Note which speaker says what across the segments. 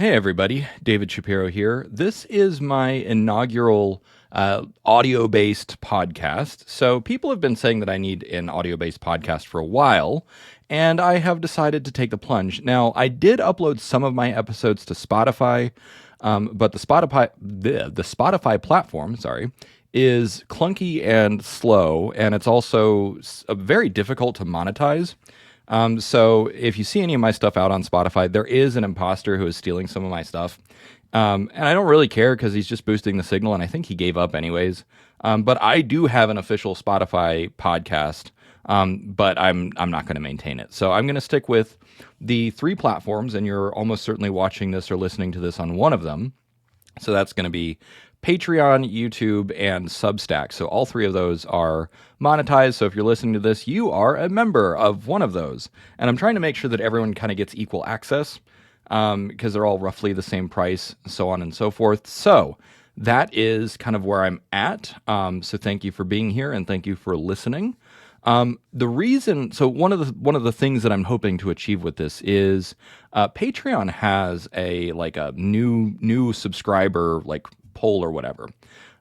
Speaker 1: Hey everybody, David Shapiro here. This is my inaugural audio-based podcast. So people have been saying that I need an audio-based podcast for a while, and I have decided to take the plunge. Now, I did upload some of my episodes to Spotify, but the Spotify platform, sorry, is clunky and slow, and it's also very difficult to monetize. So if you see any of my stuff out on Spotify, there is an imposter who is stealing some of my stuff. And I don't really care because he's just boosting the signal, and I think he gave up anyways. But I do have an official Spotify podcast, but I'm not going to maintain it. So I'm going to stick with the three platforms, and you're almost certainly watching this or listening to this on one of them. So that's going to be Patreon, YouTube, and Substack. So all three of those are monetized. So if you're listening to this, you are a member of one of those. And I'm trying to make sure that everyone kind of gets equal access because they're all roughly the same price, so on and so forth. So that is kind of where I'm at. So thank you for being here and thank you for listening. The reason, so one of the things that I'm hoping to achieve with this is Patreon has a new subscriber poll or whatever.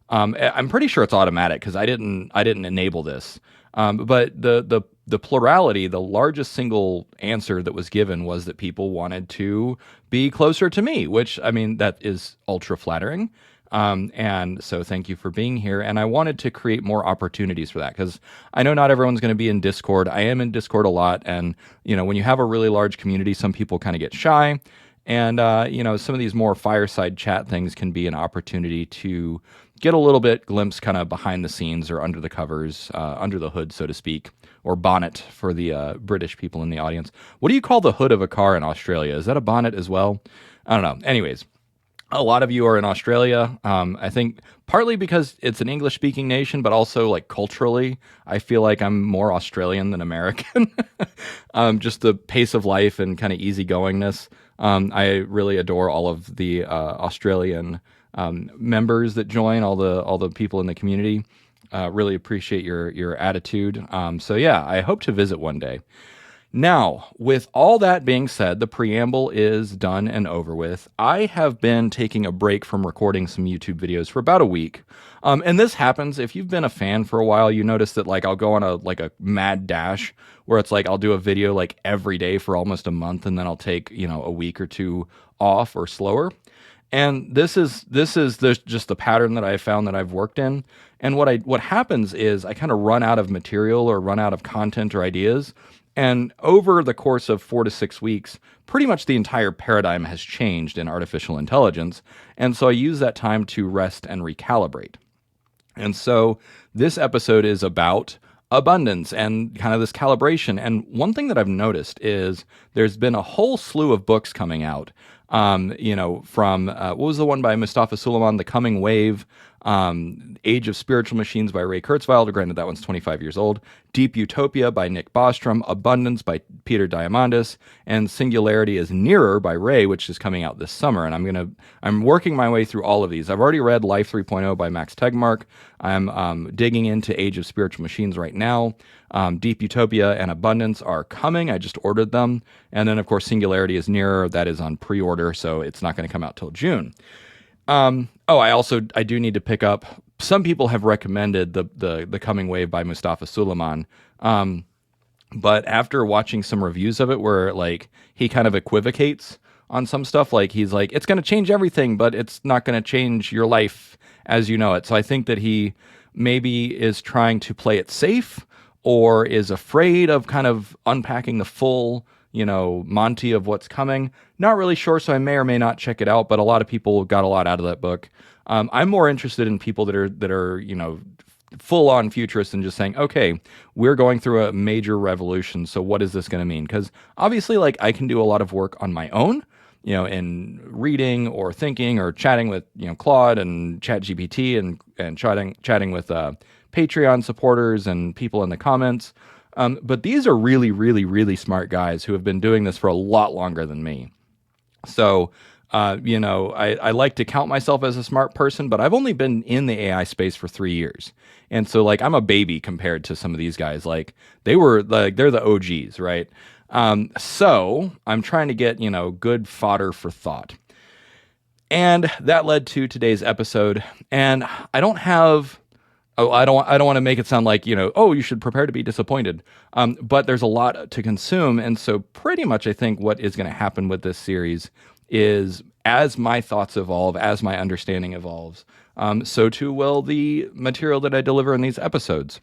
Speaker 1: I'm pretty sure it's automatic because I didn't enable this. But the plurality, the largest single answer that was given was that people wanted to be closer to me, which I mean that is ultra flattering. And so thank you for being here. And I wanted to create more opportunities for that because I know not everyone's going to be in Discord. I am in Discord a lot. And, when you have a really large community, some people kind of get shy. And, some of these more fireside chat things can be an opportunity to get a little bit glimpse kind of behind the scenes or under the covers, under the hood, so to speak, or bonnet for the British people in the audience. What do you call the hood of a car in Australia? Is that a bonnet as well? I don't know. Anyways. A lot of you are in Australia. I think partly because it's an English-speaking nation, but also culturally, I feel like I'm more Australian than American. Just the pace of life and kind of easygoingness. I really adore all of the Australian members that join, all the people in the community. Really appreciate your attitude. So yeah, I hope to visit one day. Now, with all that being said, the preamble is done and over with. I have been taking a break from recording some YouTube videos for about a week. And this happens, if you've been a fan for a while, you notice that I'll go on a mad dash where it's I'll do a video every day for almost a month and then I'll take, a week or two off or slower. And this is just the pattern that I found that I've worked in. And what happens is I kind of run out of material or run out of content or ideas. And over the course of 4 to 6 weeks, pretty much the entire paradigm has changed in artificial intelligence. And so I use that time to rest and recalibrate. And so this episode is about abundance and kind of this calibration. And one thing that I've noticed is there's been a whole slew of books coming out. From what was the one by Mustafa Suleyman, The Coming Wave, Age of Spiritual Machines by Ray Kurzweil, granted that one's 25 years old, Deep Utopia by Nick Bostrom, Abundance by Peter Diamandis, and Singularity is Nearer by Ray, which is coming out this summer. And I'm working my way through all of these. I've already read Life 3.0 by Max Tegmark. I'm digging into Age of Spiritual Machines right now. Deep Utopia and Abundance are coming. I just ordered them. And then, of course, Singularity is Nearer. That is on pre-order, so it's not going to come out till June. I do need to pick up. Some people have recommended the Coming Wave by Mustafa Suleyman. But after watching some reviews of it where he kind of equivocates on some stuff, he's it's going to change everything, but it's not going to change your life as you know it. So I think that he maybe is trying to play it safe or is afraid of kind of unpacking the full Monty of what's coming. Not really sure, so I may or may not check it out, but a lot of people got a lot out of that book. I'm more interested in people that are full-on futurists and just saying, okay, we're going through a major revolution, so what is this going to mean? Because obviously, I can do a lot of work on my own, in reading or thinking or chatting with, Claude and ChatGPT and chatting with Patreon supporters and people in the comments. But these are really, really, really smart guys who have been doing this for a lot longer than me. So, I like to count myself as a smart person, but I've only been in the AI space for 3 years. And so I'm a baby compared to some of these guys. They're the OGs, right? So I'm trying to get, good fodder for thought. And that led to today's episode. And I don't have I don't want to make it sound like, oh, you should prepare to be disappointed. But there's a lot to consume. And so pretty much I think what is going to happen with this series is as my thoughts evolve, as my understanding evolves, so too will the material that I deliver in these episodes.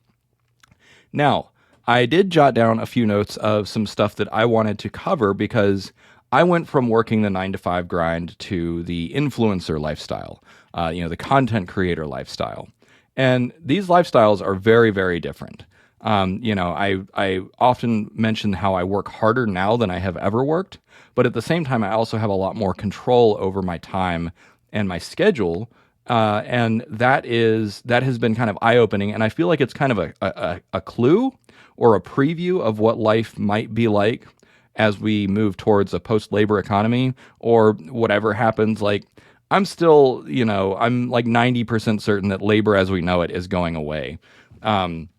Speaker 1: Now, I did jot down a few notes of some stuff that I wanted to cover because I went from working the 9 to 5 grind to the influencer lifestyle, the content creator lifestyle. And these lifestyles are very, very different. I often mention how I work harder now than I have ever worked, but at the same time, I also have a lot more control over my time and my schedule. And that has been kind of eye-opening, and I feel like it's kind of a clue or a preview of what life might be like as we move towards a post-labor economy or whatever happens. Like, I'm still, I'm like 90% certain that labor as we know it is going away. And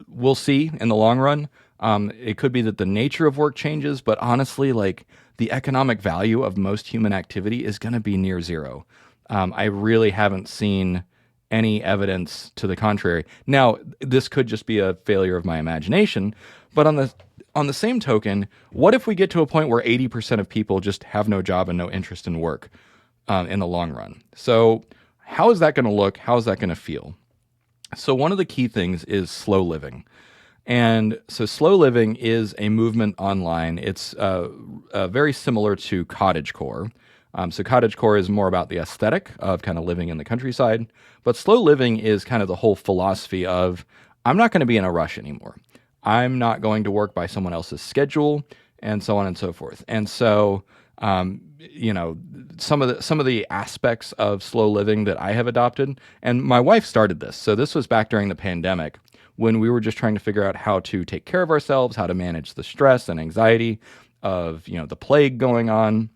Speaker 1: we'll see in the long run. It could be that the nature of work changes, but honestly, like the economic value of most human activity is going to be near zero. I really haven't seen any evidence to the contrary. Now, this could just be a failure of my imagination, but on the same token, what if we get to a point where 80% of people just have no job and no interest in work in the long run? So how is that going to look? How is that going to feel? So one of the key things is slow living. And so slow living is a movement online. It's very similar to cottagecore. So cottagecore is more about the aesthetic of kind of living in the countryside. But slow living is kind of the whole philosophy of, I'm not going to be in a rush anymore. I'm not going to work by someone else's schedule, and so on and so forth. And so, some of the aspects of slow living that I have adopted, and my wife started this. So this was back during the pandemic when we were just trying to figure out how to take care of ourselves, how to manage the stress and anxiety of, the plague going on.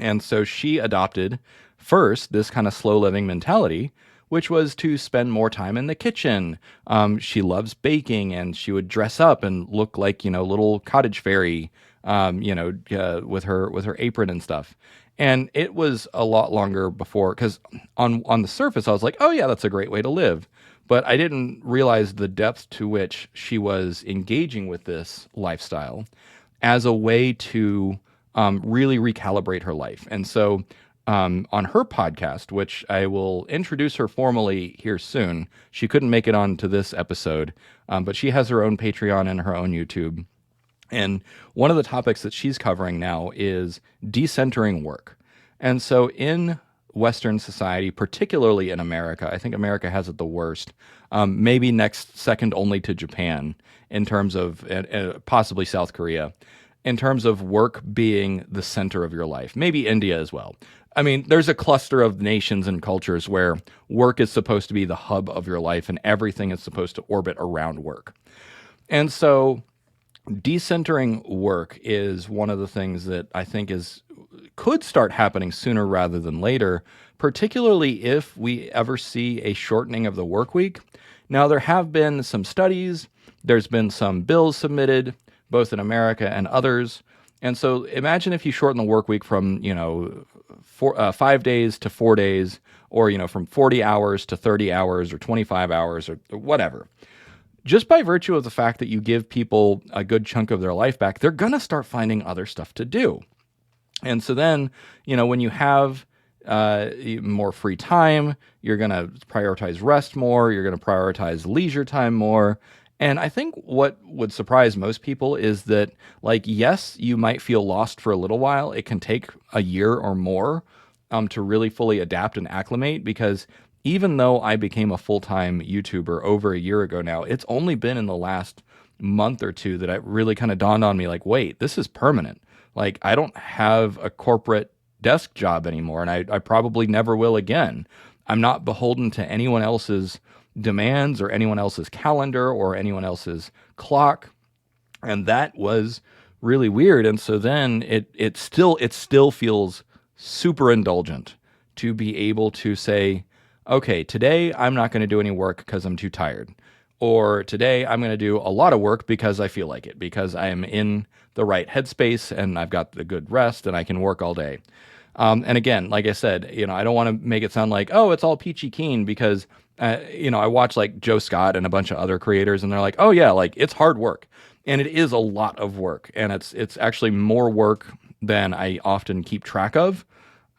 Speaker 1: And so she adopted first this kind of slow living mentality, which was to spend more time in the kitchen. She loves baking, and she would dress up and look like, little cottage fairy, with her apron and stuff. And it was a lot longer before, because on the surface, I was like, oh yeah, that's a great way to live. But I didn't realize the depth to which she was engaging with this lifestyle as a way to really recalibrate her life. And so on her podcast, which I will introduce her formally here soon. She couldn't make it on to this episode, but she has her own Patreon and her own YouTube. And one of the topics that she's covering now is decentering work. And so in Western society, particularly in America, I think America has it the worst, maybe second only to Japan in terms of, possibly South Korea, in terms of work being the center of your life, maybe India as well. I mean, there's a cluster of nations and cultures where work is supposed to be the hub of your life and everything is supposed to orbit around work. And so decentering work is one of the things that I think could start happening sooner rather than later, particularly if we ever see a shortening of the work week. Now, there have been some studies, there's been some bills submitted, both in America and others. And so imagine if you shorten the work week from, 5 days to 4 days, or, from 40 hours to 30 hours or 25 hours or whatever. Just by virtue of the fact that you give people a good chunk of their life back, they're going to start finding other stuff to do. And so then, when you have more free time, you're going to prioritize rest more, you're going to prioritize leisure time more. And I think what would surprise most people is that, yes, you might feel lost for a little while. It can take a year or more to really fully adapt and acclimate, because even though I became a full-time YouTuber over a year ago now, it's only been in the last month or two that it really kind of dawned on me, wait, this is permanent. I don't have a corporate desk job anymore, and I probably never will again. I'm not beholden to anyone else's demands or anyone else's calendar or anyone else's clock. And that was really weird. And so then it still feels super indulgent to be able to say, okay, today I'm not going to do any work because I'm too tired. Or today I'm going to do a lot of work because I feel like it, because I am in the right headspace and I've got the good rest and I can work all day. And again, like I said, I don't want to make it sound like, oh, it's all peachy keen because, I watch like Joe Scott and a bunch of other creators and they're like, oh yeah, like it's hard work. And it is a lot of work. And it's actually more work than I often keep track of.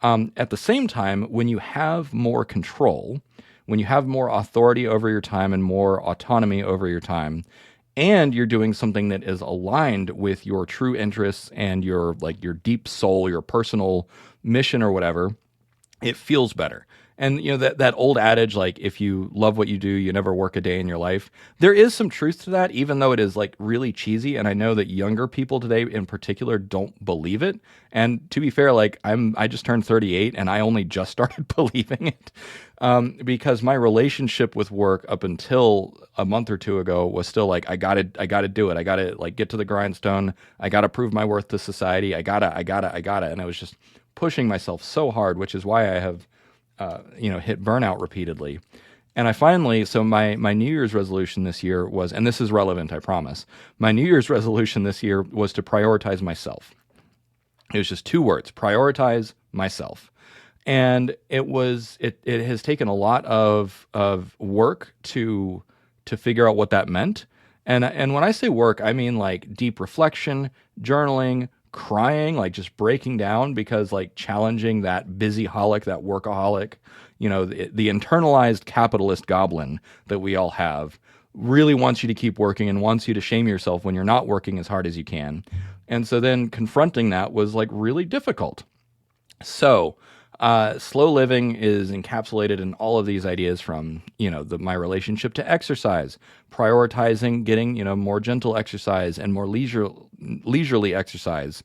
Speaker 1: At the same time, when you have more control, when you have more authority over your time and more autonomy over your time, and you're doing something that is aligned with your true interests and your deep soul, your personal mission or whatever, it feels better. And that old adage, like if you love what you do, you never work a day in your life. There is some truth to that, even though it is like really cheesy. And I know that younger people today in particular don't believe it. And to be fair, like I just turned 38 and I only just started believing it. Because my relationship with work up until a month or two ago was still like, I gotta do it. I gotta like get to the grindstone. I gotta prove my worth to society. I gotta. And I was just pushing myself so hard, which is why I have hit burnout repeatedly. And I finally, so my New Year's resolution this year was, and this is relevant, I promise. My New Year's resolution this year was to prioritize myself. It was just 2 words, prioritize myself. And it has taken a lot of work to figure out what that meant. And when I say work, I mean like deep reflection, journaling, crying, like just breaking down because like challenging that busyholic, that workaholic, the internalized capitalist goblin that we all have really wants you to keep working and wants you to shame yourself when you're not working as hard as you can. And so then confronting that was like really difficult. So, slow living is encapsulated in all of these ideas from, my relationship to exercise, prioritizing getting, more gentle exercise and more leisurely exercise,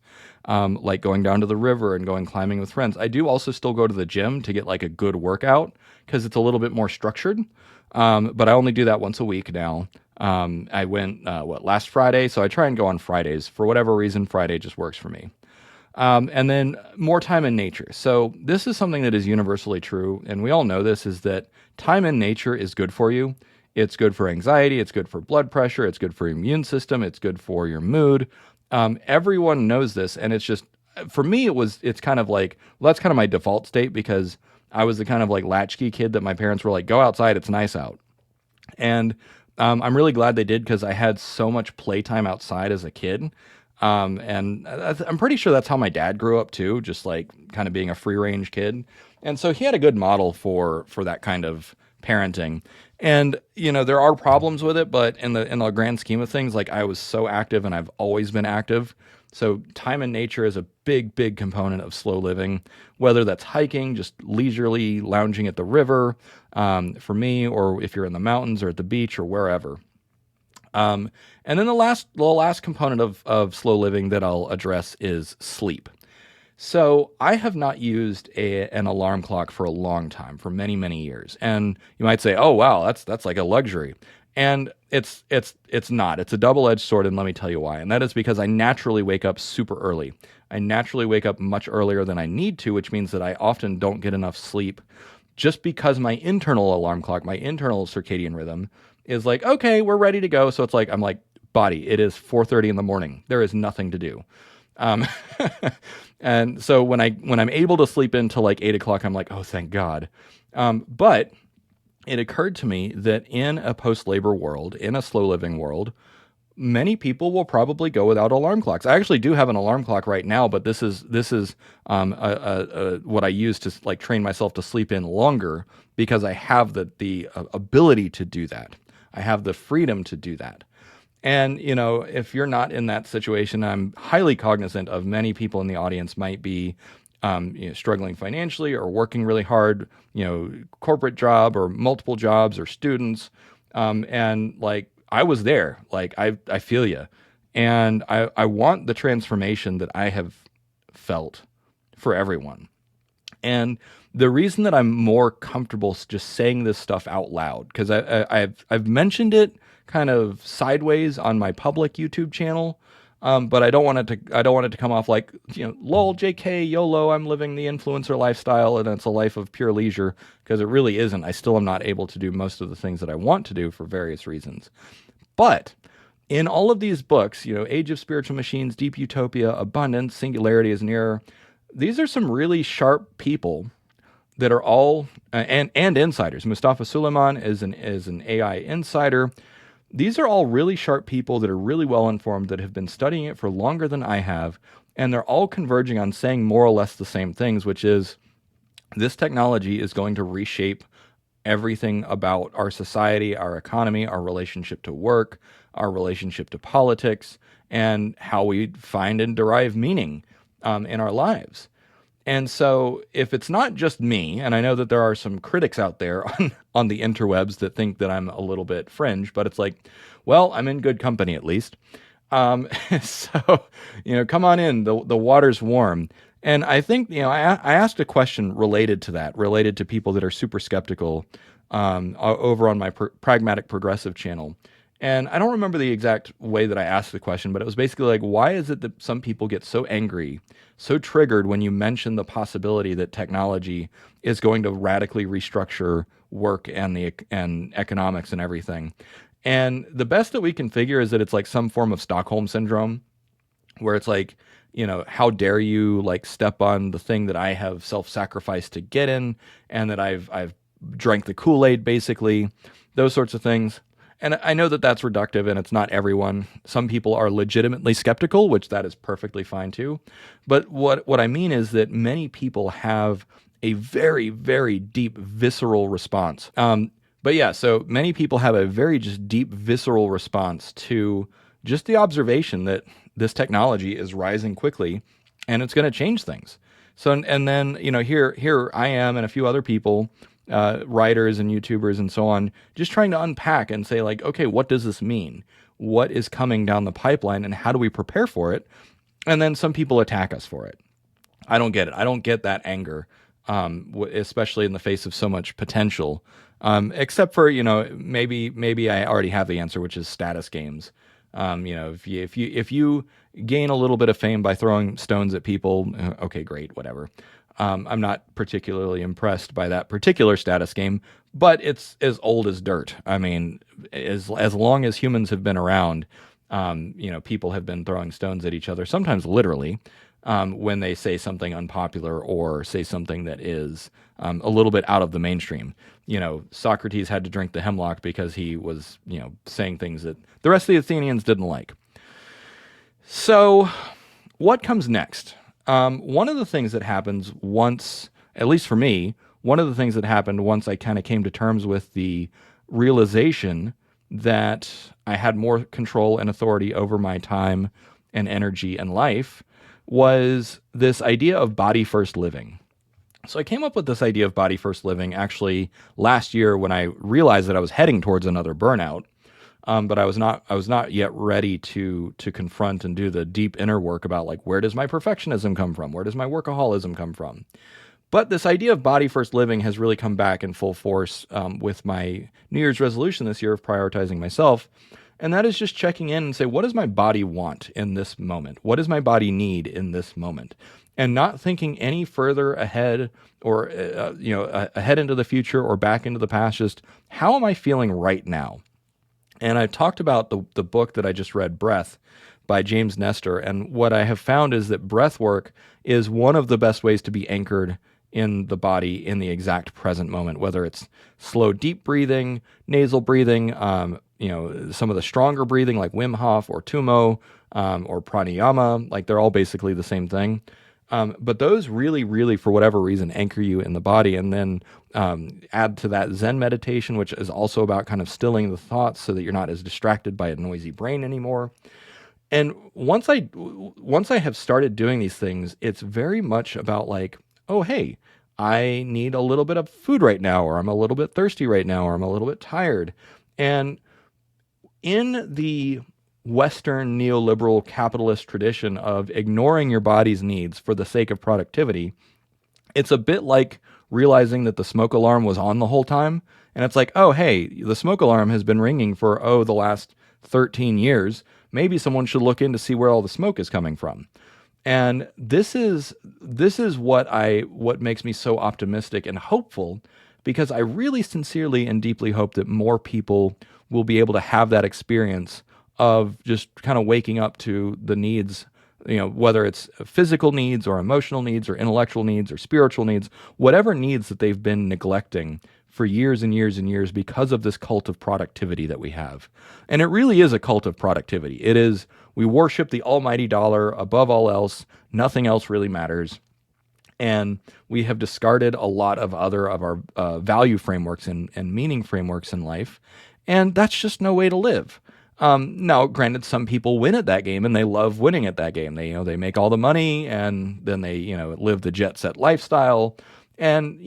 Speaker 1: like going down to the river and going climbing with friends. I do also still go to the gym to get like a good workout because it's a little bit more structured. But I only do that once a week now. I went, last Friday. So I try and go on Fridays. For whatever reason, Friday just works for me. And then more time in nature. So this is something that is universally true, and we all know this, is that time in nature is good for you. It's good for anxiety. It's good for blood pressure. It's good for your immune system. It's good for your mood. Everyone knows this, and it's just, for me, it's kind of like, well, that's kind of my default state because I was the kind of like latchkey kid that my parents were like, go outside, it's nice out. And I'm really glad they did because I had so much playtime outside as a kid. And I'm pretty sure that's how my dad grew up too, just like kind of being a free range kid. And so he had a good model for that kind of parenting. And, there are problems with it, but in the grand scheme of things, like I was so active and I've always been active. So time in nature is a big, big component of slow living, whether that's hiking, just leisurely lounging at the river, for me, or if you're in the mountains or at the beach or wherever. And then the last component of slow living that I'll address is sleep. So I have not used an alarm clock for a long time, for many, many years. And you might say, oh, wow, that's like a luxury. And it's not. It's a double-edged sword, and let me tell you why. And that is because I naturally wake up super early. I naturally wake up much earlier than I need to, which means that I often don't get enough sleep just because my internal alarm clock, my internal circadian rhythm is like, okay, we're ready to go. So it's like, I'm like, body, it is 4:30 in the morning. There is nothing to do. And so when I'm able to sleep until like 8 o'clock, I'm like, oh, thank God. But it occurred to me that in a post-labor world, in a slow living world, many people will probably go without alarm clocks. I actually do have an alarm clock right now, but this is what I use to like train myself to sleep in longer because I have the ability to do that. I have the freedom to do that. And, if you're not in that situation, I'm highly cognizant of many people in the audience might be struggling financially or working really hard, corporate job or multiple jobs or students. And like, I was there, like, I feel you. And I want the transformation that I have felt for everyone. And the reason that I'm more comfortable just saying this stuff out loud, because I've mentioned it kind of sideways on my public YouTube channel, but I don't want it to come off like, lol, JK, YOLO, I'm living the influencer lifestyle and it's a life of pure leisure, because it really isn't. I still am not able to do most of the things that I want to do for various reasons. But in all of these books, Age of Spiritual Machines, Deep Utopia, Abundance, Singularity is Nearer, these are some really sharp people that are all and insiders. Mustafa Suleiman is an AI insider. These are all really sharp people that are really well informed, that have been studying it for longer than I have, and they're all converging on saying more or less the same things, which is this technology is going to reshape everything about our society, our economy, our relationship to work, our relationship to politics, and how we find and derive meaning in our lives. And so, if it's not just me, and I know that there are some critics out there on the interwebs that think that I'm a little bit fringe, but it's like, well, I'm in good company at least. Um, so, come on in. The water's warm. And I think, I asked a question related to that, related to people that are super skeptical over on my Pragmatic Progressive channel. And I don't remember the exact way that I asked the question, but it was basically like, why is it that some people get so angry, so triggered when you mention the possibility that technology is going to radically restructure work and economics and everything? And the best that we can figure is that it's like some form of Stockholm syndrome, where it's like, how dare you like step on the thing that I have self-sacrificed to get in, and that I've drank the Kool-Aid, basically, those sorts of things. And I know that that's reductive, and it's not everyone. Some people are legitimately skeptical, which that is perfectly fine too. But what I mean is that many people have a very, very deep visceral response. But yeah, so many people have a very just deep visceral response to just the observation that this technology is rising quickly and it's going to change things. So, and then, here I am and a few other people, writers and YouTubers and so on, just trying to unpack and say like, okay, what does this mean? What is coming down the pipeline and how do we prepare for it? And then some people attack us for it. I don't get it. I don't get that anger, especially in the face of so much potential. Except for, maybe I already have the answer, which is status games. If you gain a little bit of fame by throwing stones at people, okay, great, whatever. I'm not particularly impressed by that particular status game, but it's as old as dirt. I mean, as long as humans have been around, people have been throwing stones at each other, sometimes literally, when they say something unpopular or say something that is a little bit out of the mainstream. Socrates had to drink the hemlock because he was, saying things that the rest of the Athenians didn't like. So what comes next? One of the things that happens once, at least for me, one of the things that happened once I kind of came to terms with the realization that I had more control and authority over my time and energy and life was this idea of body first living. So I came up with this idea of body first living actually last year when I realized that I was heading towards another burnout. But I was not yet ready to confront and do the deep inner work about like, where does my perfectionism come from? Where does my workaholism come from? But this idea of body first living has really come back in full force with my New Year's resolution this year of prioritizing myself. And that is just checking in and say, what does my body want in this moment? What does my body need in this moment? And not thinking any further ahead or, ahead into the future or back into the past. Just how am I feeling right now? And I talked about the book that I just read, Breath, by James Nestor. And what I have found is that breath work is one of the best ways to be anchored in the body in the exact present moment, whether it's slow, deep breathing, nasal breathing, some of the stronger breathing like Wim Hof or Tumo or pranayama, like they're all basically the same thing. But those really, really, for whatever reason, anchor you in the body. And then add to that Zen meditation, which is also about kind of stilling the thoughts so that you're not as distracted by a noisy brain anymore. And once I have started doing these things, it's very much about like, oh, hey, I need a little bit of food right now, or I'm a little bit thirsty right now, or I'm a little bit tired. And in the Western neoliberal capitalist tradition of ignoring your body's needs for the sake of productivity, it's a bit like realizing that the smoke alarm was on the whole time. And it's like, oh, hey, the smoke alarm has been ringing for, the last 13 years. Maybe someone should look in to see where all the smoke is coming from. And this is what makes me so optimistic and hopeful, because I really sincerely and deeply hope that more people will be able to have that experience of just kind of waking up to the needs whether it's physical needs or emotional needs or intellectual needs or spiritual needs, whatever needs that they've been neglecting for years and years and years because of this cult of productivity that we have. And it really is a cult of productivity. It is, we worship the almighty dollar above all else. Nothing else really matters. And we have discarded a lot of our value frameworks and meaning frameworks in life. And that's just no way to live. Now, granted, some people win at that game and they love winning at that game. They make all the money and then they, live the jet set lifestyle. And,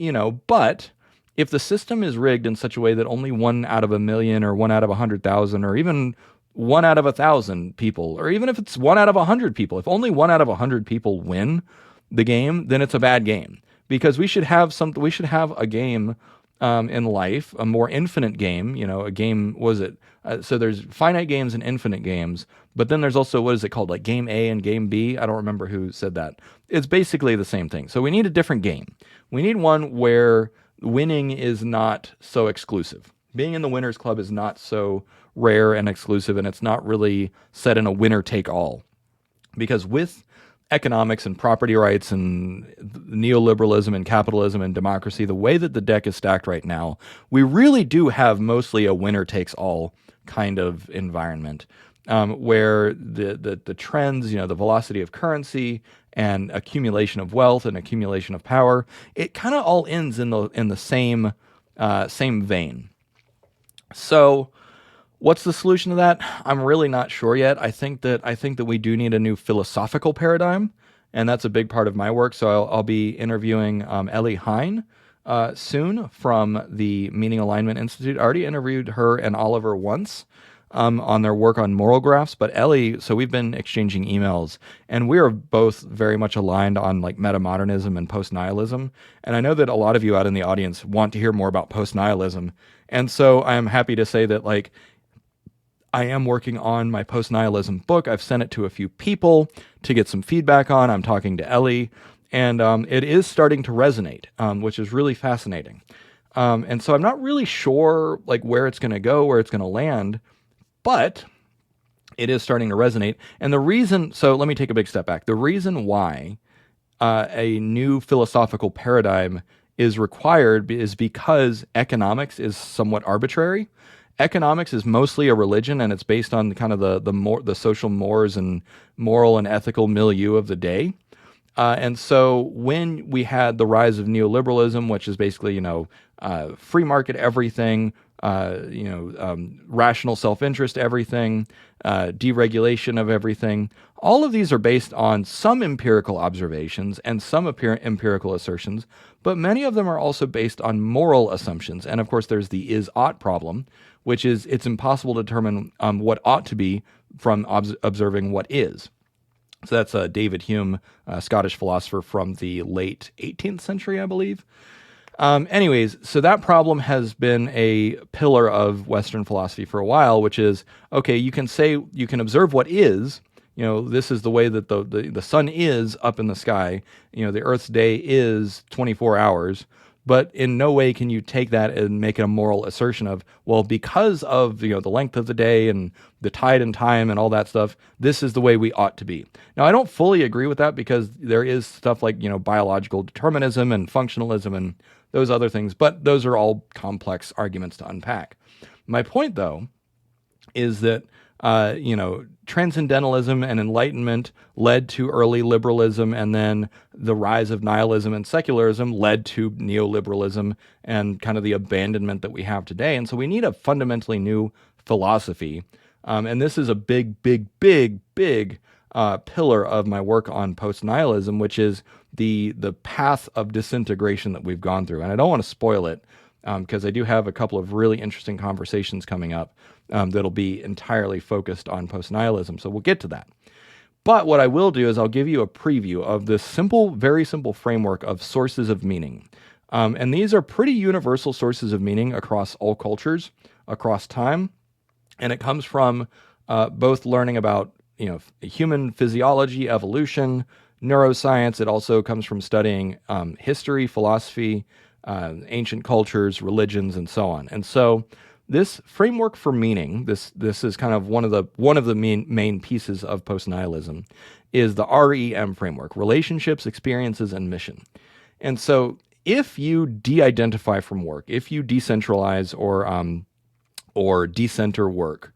Speaker 1: but if the system is rigged in such a way that only 1 out of 1,000,000 or 1 out of 100,000 or even 1 out of 1,000 people, or even if it's 1 out of 100 people, if only 1 out of 100 people win the game, then it's a bad game, because we should have a game in life, a more infinite game, a game, so there's finite games and infinite games, but then there's also, what is it called, like game A and game B? I don't remember who said that. It's basically the same thing. So we need a different game. We need one where winning is not so exclusive. Being in the Winners Club is not so rare and exclusive, and it's not really set in a winner take all. Because with economics and property rights and neoliberalism and capitalism and democracy, the way that the deck is stacked right now, we really do have mostly a winner takes all kind of environment, where the trends, the velocity of currency and accumulation of wealth and accumulation of power, it kind of all ends in the same vein. So what's the solution to that? I'm really not sure yet. I think that we do need a new philosophical paradigm, and that's a big part of my work. So I'll be interviewing Ellie Hine soon from the Meaning Alignment Institute. I already interviewed her and Oliver once on their work on moral graphs, but Ellie, so we've been exchanging emails, and we are both very much aligned on like metamodernism and post-nihilism. And I know that a lot of you out in the audience want to hear more about post-nihilism, and so I am happy to say that I am working on my post-nihilism book. I've sent it to a few people to get some feedback on. I'm talking to Ellie, and it is starting to resonate, which is really fascinating. And so I'm not really sure where it's going to go, where it's going to land, but it is starting to resonate. And the reason, so let me take a big step back. The reason why a new philosophical paradigm is required is because economics is somewhat arbitrary. Economics is mostly a religion, and it's based on kind of the social mores and moral and ethical milieu of the day. And so when we had the rise of neoliberalism, which is basically free market everything, rational self-interest everything, deregulation of everything, all of these are based on some empirical observations and some empirical assertions, but many of them are also based on moral assumptions. And of course, there's the is-ought problem, which is it's impossible to determine what ought to be from observing what is. So that's David Hume, a Scottish philosopher from the late 18th century, I believe. Anyways, so that problem has been a pillar of Western philosophy for a while, which is, okay, you can observe what is, this is the way that the sun is up in the sky, the Earth's day is 24 hours, but in no way can you take that and make it a moral assertion of, well, because of the length of the day and the tide and time and all that stuff, this is the way we ought to be. Now, I don't fully agree with that, because there is stuff like biological determinism and functionalism and those other things, but those are all complex arguments to unpack. My point, though, is that transcendentalism and enlightenment led to early liberalism, and then the rise of nihilism and secularism led to neoliberalism and kind of the abandonment that we have today. And so we need a fundamentally new philosophy. And this is a big pillar of my work on post-nihilism, which is the path of disintegration that we've gone through. And I don't want to spoil it, because I do have a couple of really interesting conversations coming up that'll be entirely focused on post-nihilism. So we'll get to that. But what I will do is I'll give you a preview of this very simple framework of sources of meaning. And these are pretty universal sources of meaning across all cultures, across time. And it comes from both learning about human physiology, evolution, neuroscience. It also comes from studying history, philosophy, ancient cultures, religions, and so on. And so This framework for meaning, this is kind of one of the main pieces of postnihilism, is the REM framework: relationships, experiences, and mission. And so, if you de-identify from work, if you decentralize or decenter work,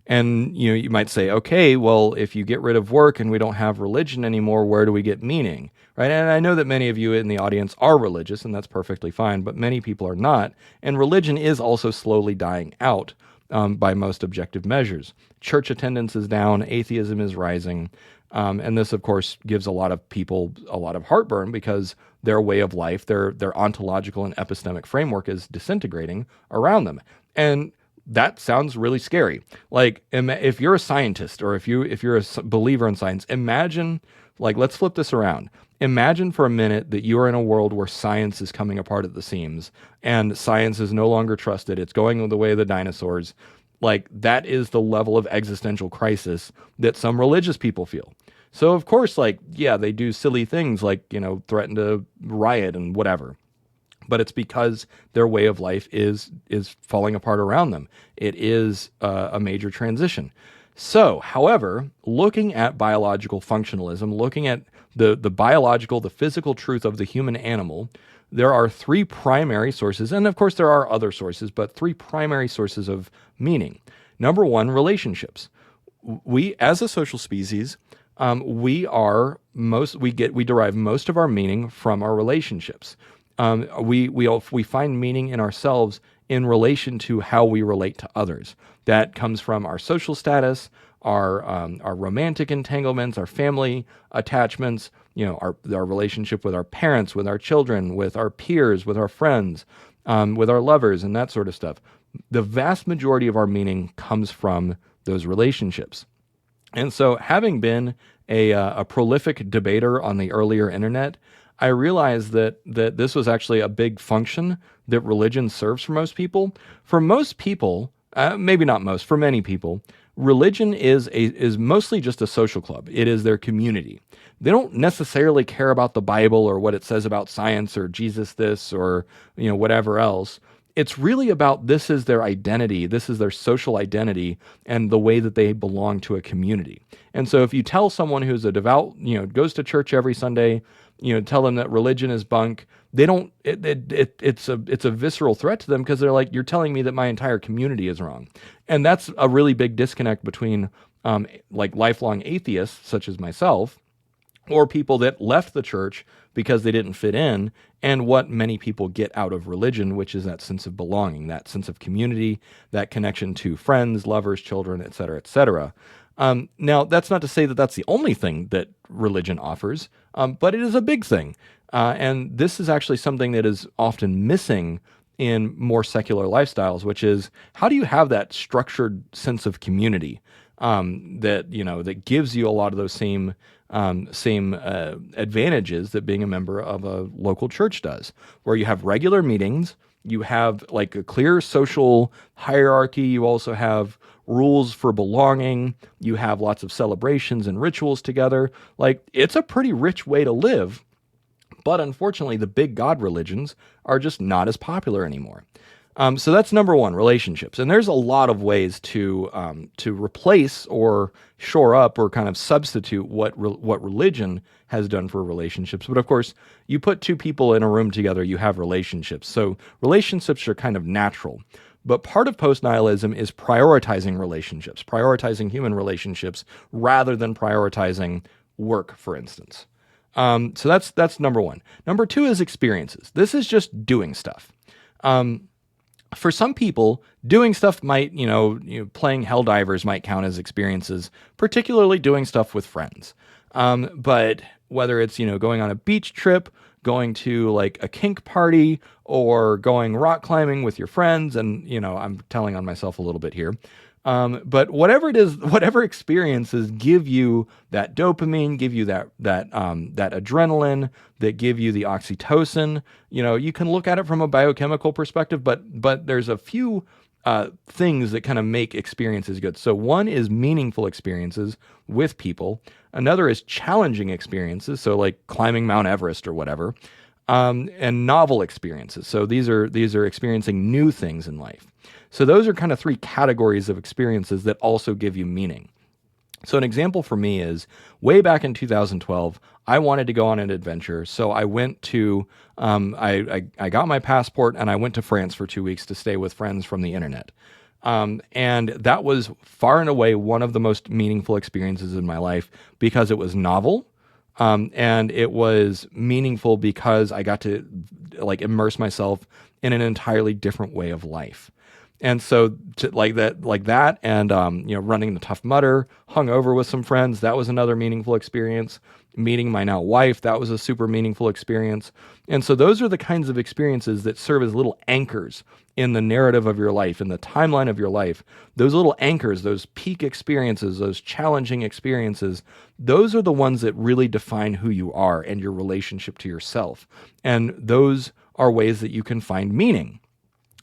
Speaker 1: and you might say, okay, well, if you get rid of work and we don't have religion anymore, where do we get meaning? Right? And I know that many of you in the audience are religious, and that's perfectly fine, but many people are not. And religion is also slowly dying out by most objective measures. Church attendance is down, atheism is rising, and this, of course, gives a lot of people a lot of heartburn because their way of life, their ontological and epistemic framework is disintegrating around them. And that sounds really scary. Like, if you're a scientist or if you're a believer in science, imagine, like, let's flip this around. Imagine for a minute that you are in a world where science is coming apart at the seams and science is no longer trusted. It's going the way of the dinosaurs. Like, that is the level of existential crisis that some religious people feel. So, of course, like, yeah, they do silly things like, threaten to riot and whatever. But it's because their way of life is falling apart around them. It is a major transition. So, however, looking at biological functionalism, looking at the biological, the physical truth of the human animal, there are three primary sources, and of course there are other sources, but three primary sources of meaning. Number one, relationships. We, as a social species, we derive most of our meaning from our relationships. We find meaning in ourselves in relation to how we relate to others. That comes from our social status, our romantic entanglements, our family attachments, our relationship with our parents, with our children, with our peers, with our friends, with our lovers, and that sort of stuff. The vast majority of our meaning comes from those relationships. And so, having been a prolific debater on the earlier internet, I realized that this was actually a big function that religion serves for most people. For most people, maybe not most, for many people, religion is mostly just a social club. It is their community. They don't necessarily care about the Bible or what it says about science or Jesus this or whatever else. It's really about, this is their identity, this is their social identity, and the way that they belong to a community. And so if you tell someone who's a devout, goes to church every Sunday, tell them that religion is bunk, they don't, it's a visceral threat to them because they're like, you're telling me that my entire community is wrong. And that's a really big disconnect between like lifelong atheists, such as myself, or people that left the church because they didn't fit in, and what many people get out of religion, which is that sense of belonging, that sense of community, that connection to friends, lovers, children, et cetera, et cetera. Now, that's not to say that that's the only thing that religion offers, but it is a big thing. And this is actually something that is often missing in more secular lifestyles, which is, how do you have that structured sense of community that gives you a lot of those same advantages that being a member of a local church does, where you have regular meetings, you have like a clear social hierarchy, you also have rules for belonging, you have lots of celebrations and rituals together. Like, it's a pretty rich way to live, but unfortunately the big God religions are just not as popular anymore. So that's number one, relationships. And there's a lot of ways to replace or shore up or kind of substitute what religion has done for relationships. But of course, you put two people in a room together, you have relationships. So relationships are kind of natural. But part of postnihilism is prioritizing relationships, prioritizing human relationships rather than prioritizing work, for instance. So that's number one. Number two is experiences. This is just doing stuff. For some people, doing stuff might, playing Helldivers might count as experiences, particularly doing stuff with friends. But whether it's, going on a beach trip, going to like a kink party, or going rock climbing with your friends, and, I'm telling on myself a little bit here. But whatever it is, whatever experiences give you that dopamine, give you that adrenaline, that give you the oxytocin, you can look at it from a biochemical perspective, but there's a few things that kind of make experiences good. So one is meaningful experiences with people. Another is challenging experiences. So like climbing Mount Everest or whatever. and novel experiences. So these are experiencing new things in life. So those are kind of three categories of experiences that also give you meaning. So an example for me is way back in 2012, I wanted to go on an adventure. So I went to, I got my passport and I went to France for 2 weeks to stay with friends from the internet. And that was far and away one of the most meaningful experiences in my life because it was novel. And it was meaningful because I got to like immerse myself in an entirely different way of life. And so like that, and, running the Tough Mudder, hung over with some friends. That was another meaningful experience. Meeting my now wife, that was a super meaningful experience. And so those are the kinds of experiences that serve as little anchors in the narrative of your life, in the timeline of your life. Those little anchors, those peak experiences, those challenging experiences, those are the ones that really define who you are and your relationship to yourself. And those are ways that you can find meaning.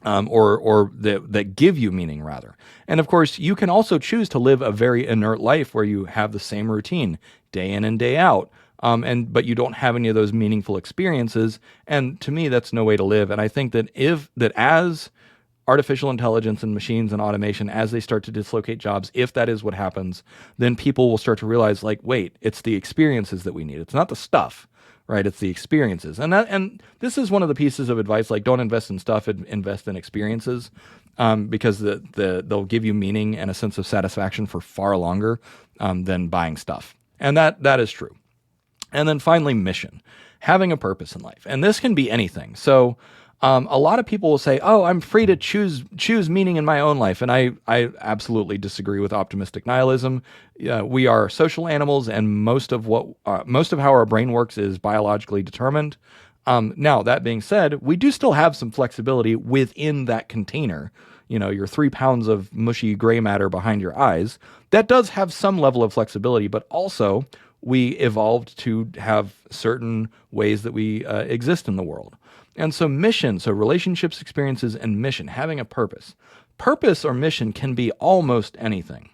Speaker 1: Or that give you meaning, rather. And of course, you can also choose to live a very inert life where you have the same routine day in and day out, but you don't have any of those meaningful experiences. And to me, that's no way to live. And I think that as artificial intelligence and machines and automation, as they start to dislocate jobs, if that is what happens, then people will start to realize, like, wait, it's the experiences that we need. It's not the stuff. Right, it's the experiences, and this is one of the pieces of advice. Like, don't invest in stuff; invest in experiences, because they'll give you meaning and a sense of satisfaction for far longer than buying stuff, and that is true. And then finally, mission, having a purpose in life, and this can be anything. So, a lot of people will say, "Oh, I'm free to choose meaning in my own life," and I absolutely disagree with optimistic nihilism. We are social animals, and most of how our brain works is biologically determined. Now, that being said, we do still have some flexibility within that container. Your 3 pounds of mushy gray matter behind your eyes, that does have some level of flexibility, but also we evolved to have certain ways that we exist in the world. And so mission, so relationships, experiences, and mission, having a purpose. Purpose or mission can be almost anything.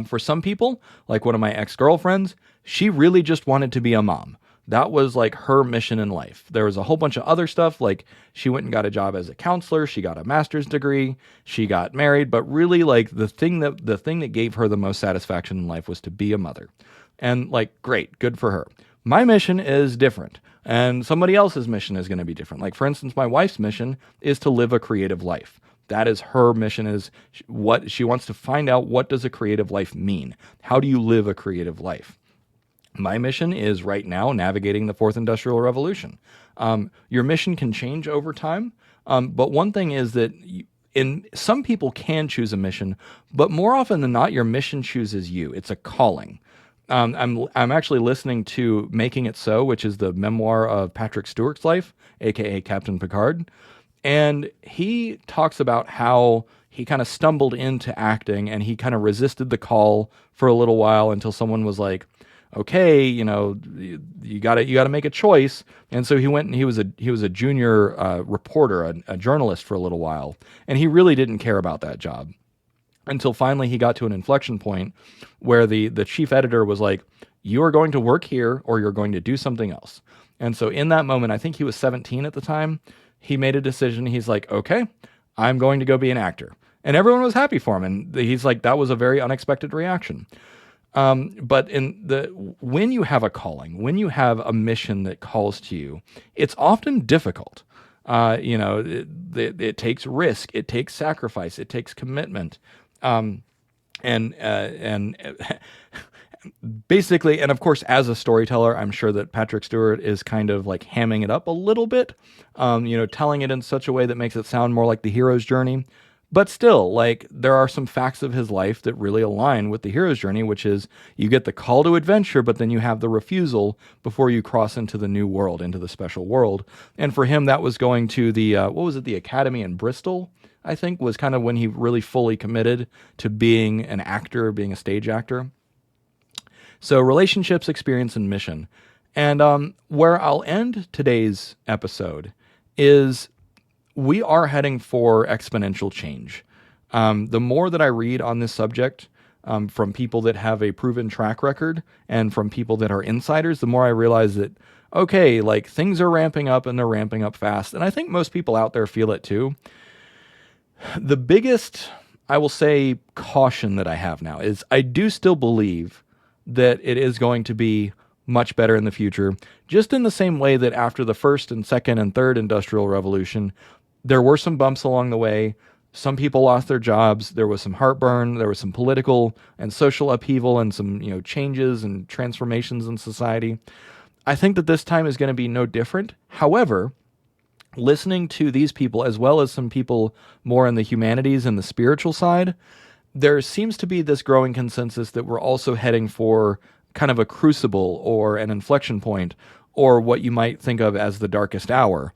Speaker 1: For some people, like one of my ex-girlfriends, she really just wanted to be a mom. That was like her mission in life. There was a whole bunch of other stuff, like she went and got a job as a counselor, she got a master's degree, she got married, but really like the thing that gave her the most satisfaction in life was to be a mother. And like, great, good for her. My mission is different. And somebody else's mission is going to be different. Like, for instance, my wife's mission is to live a creative life. That is her mission, is what she wants to find out. What does a creative life mean? How do you live a creative life? My mission is right now navigating the fourth industrial revolution. Your mission can change over time. But one thing is that some people can choose a mission, but more often than not, your mission chooses you. It's a calling. I'm actually listening to Making It So, which is the memoir of Patrick Stewart's life, aka Captain Picard. And he talks about how he kind of stumbled into acting and he kind of resisted the call for a little while until someone was like, okay, you gotta make a choice. And so he went and he was a junior reporter, a journalist for a little while. And he really didn't care about that job until finally he got to an inflection point where the chief editor was like, you are going to work here or you're going to do something else. And so in that moment, I think he was 17 at the time, he made a decision. He's like, okay, I'm going to go be an actor. And everyone was happy for him. And he's like, that was a very unexpected reaction. But when you have a calling, when you have a mission that calls to you, it's often difficult. It takes risk, it takes sacrifice, it takes commitment. And basically, and of course, as a storyteller, I'm sure that Patrick Stewart is kind of like hamming it up a little bit, telling it in such a way that makes it sound more like the hero's journey. But still, like, there are some facts of his life that really align with the hero's journey, which is you get the call to adventure, but then you have the refusal before you cross into the new world, into the special world. And for him, that was going to the Academy in Bristol, I think, was kind of when he really fully committed to being an actor, being a stage actor. So relationships, experience, and mission. And where I'll end today's episode is we are heading for exponential change. The more that I read on this subject from people that have a proven track record and from people that are insiders, the more I realize that, okay, like things are ramping up and they're ramping up fast. And I think most people out there feel it too. The biggest, I will say, caution that I have now is I do still believe that it is going to be much better in the future, just in the same way that after the first and second and third industrial revolution, there were some bumps along the way. Some people lost their jobs. There was some heartburn. There was some political and social upheaval and some, changes and transformations in society. I think that this time is going to be no different. However, listening to these people, as well as some people more in the humanities and the spiritual side, there seems to be this growing consensus that we're also heading for kind of a crucible or an inflection point, or what you might think of as the darkest hour.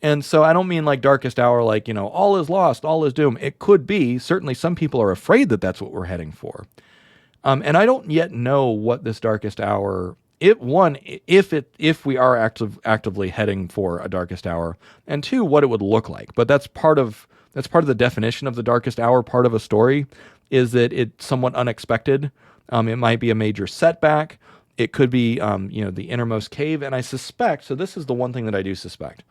Speaker 1: And so I don't mean like darkest hour, like, all is lost, all is doom. It could be. Certainly some people are afraid that that's what we're heading for. And I don't yet know what this darkest hour, if we are actively heading for a darkest hour, and two, what it would look like. But that's part of the definition of the darkest hour. Part of a story is that it's somewhat unexpected. It might be a major setback. It could be, the innermost cave. And I suspect, so this is the one thing that I do suspect.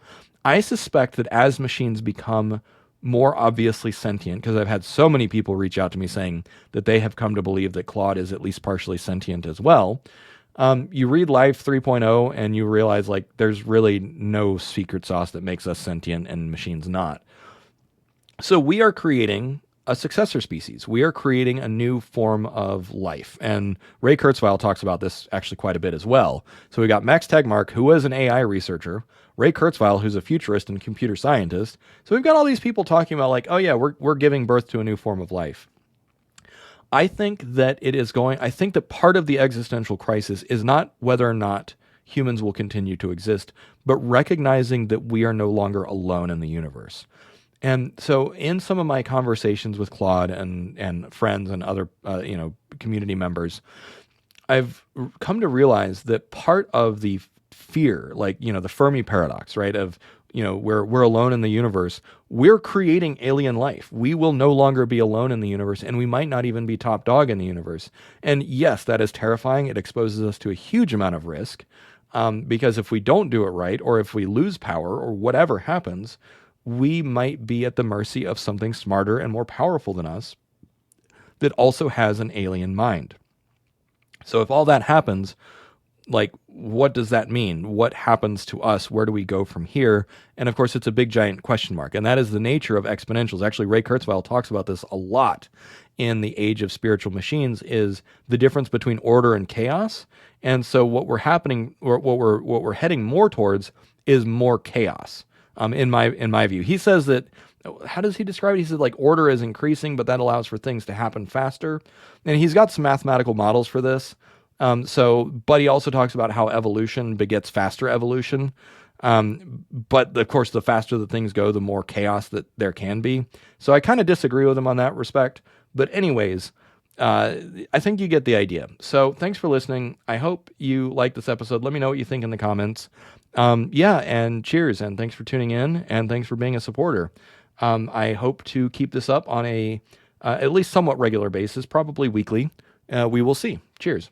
Speaker 1: I suspect that as machines become more obviously sentient, because I've had so many people reach out to me saying that they have come to believe that Claude is at least partially sentient as well. You read Life 3.0 and you realize like there's really no secret sauce that makes us sentient and machines not. So we are creating a successor species. We are creating a new form of life. And Ray Kurzweil talks about this actually quite a bit as well. So we got Max Tegmark, who is an AI researcher, Ray Kurzweil, who's a futurist and computer scientist. So we've got all these people talking about like, oh yeah, we're giving birth to a new form of life. I think that I think that part of the existential crisis is not whether or not humans will continue to exist, but recognizing that we are no longer alone in the universe. And so in some of my conversations with Claude and friends and other, community members, I've come to realize that part of the fear, like, the Fermi paradox, right, of, we're alone in the universe, we're creating alien life. We will no longer be alone in the universe, and we might not even be top dog in the universe. And yes, that is terrifying. It exposes us to a huge amount of risk, because if we don't do it right, or if we lose power, or whatever happens, we might be at the mercy of something smarter and more powerful than us that also has an alien mind. So if all that happens, like, what does that mean? What happens to us? Where do we go from here? And of course, it's a big giant question mark. And that is the nature of exponentials. Actually, Ray Kurzweil talks about this a lot in The Age of Spiritual Machines, is the difference between order and chaos. And so what we're heading more towards is more chaos. In my view, he says that, how does he describe it? He says like order is increasing, but that allows for things to happen faster. And he's got some mathematical models for this. But he also talks about how evolution begets faster evolution. But of course, the faster the things go, the more chaos that there can be. So I kind of disagree with him on that respect. But anyways, I think you get the idea. So thanks for listening. I hope you like this episode. Let me know what you think in the comments. And cheers, and thanks for tuning in, and thanks for being a supporter. I hope to keep this up on a at least somewhat regular basis, probably weekly. We will see. Cheers.